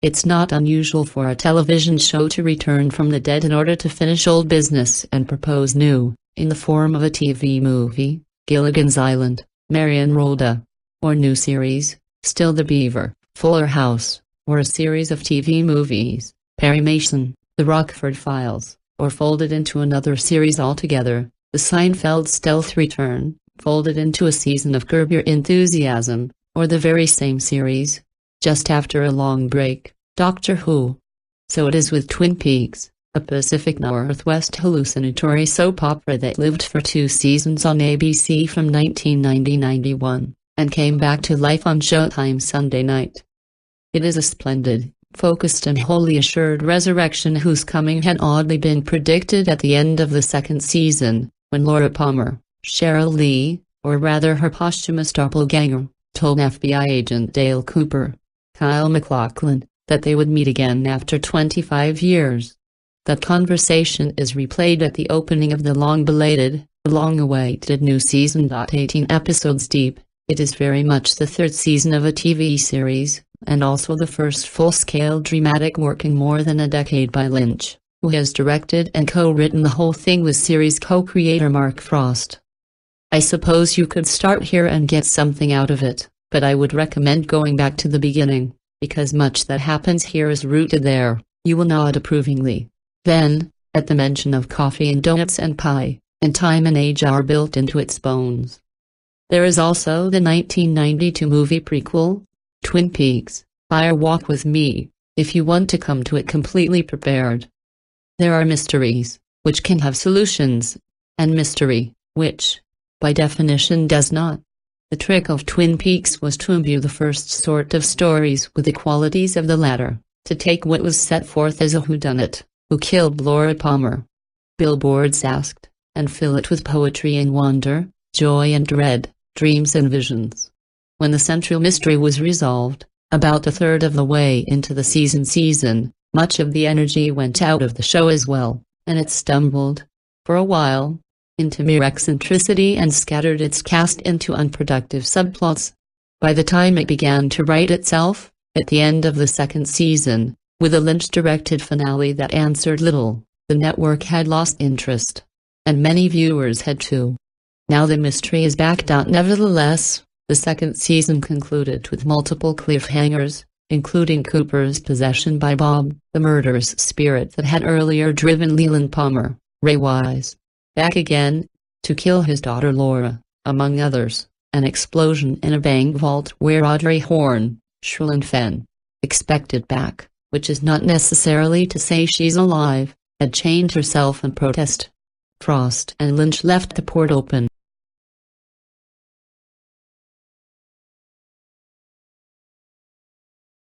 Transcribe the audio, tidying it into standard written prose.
It's not unusual for a television show to return from the dead in order to finish old business and propose new, in the form of a TV movie, Gilligan's Island, Mary and Rhoda, or new series, Still the Beaver, Fuller House, or a series of TV movies, Perry Mason, The Rockford Files, or folded into another series altogether, The Seinfeld Stealth Return, folded into a season of Curb Your Enthusiasm, or the very same series, just after a long break, Doctor Who. So it is with Twin Peaks, a Pacific Northwest hallucinatory soap opera that lived for 2 seasons on ABC from 1990-91, and came back to life on Showtime Sunday night. It is a splendid, focused and wholly assured resurrection whose coming had oddly been predicted at the end of the 2nd season, when Laura Palmer, Cheryl Lee, or rather her posthumous doppelganger, told FBI agent Dale Cooper, Kyle MacLachlan, that they would meet again after 25 years. That conversation is replayed at the opening of the long-belated, long-awaited new season. 18 episodes deep, it is very much the 3rd season of a TV series, and also the first full-scale dramatic work in more than a decade by Lynch, who has directed and co-written the whole thing with series co-creator Mark Frost. I suppose you could start here and get something out of it, but I would recommend going back to the beginning, because much that happens here is rooted there. You will nod approvingly. Then, at the mention of coffee and donuts and pie, and time and age are built into its bones. There is also the 1992 movie prequel, Twin Peaks, Fire Walk with Me, if you want to come to it completely prepared. There are mysteries, which can have solutions, and mystery, which, by definition does not. The trick of Twin Peaks was to imbue the first sort of stories with the qualities of the latter, to take what was set forth as a whodunit, who killed Laura Palmer? Billboards asked, and fill it with poetry and wonder, joy and dread, dreams and visions. When the central mystery was resolved, about a third of the way into the season, much of the energy went out of the show as well, and it stumbled, for a while, into mere eccentricity and scattered its cast into unproductive subplots. By the time it began to right itself, at the end of the 2nd season, with a Lynch-directed finale that answered little, the network had lost interest. And many viewers had too. Now the mystery is back. Nevertheless, the 2nd season concluded with multiple cliffhangers, including Cooper's possession by Bob, the murderous spirit that had earlier driven Leland Palmer, Ray Wise, back again, to kill his daughter Laura, among others, an explosion in a bank vault where Audrey Horne, Shrillin Fenn, expected back, which is not necessarily to say she's alive, had chained herself in protest. Frost and Lynch left the port open.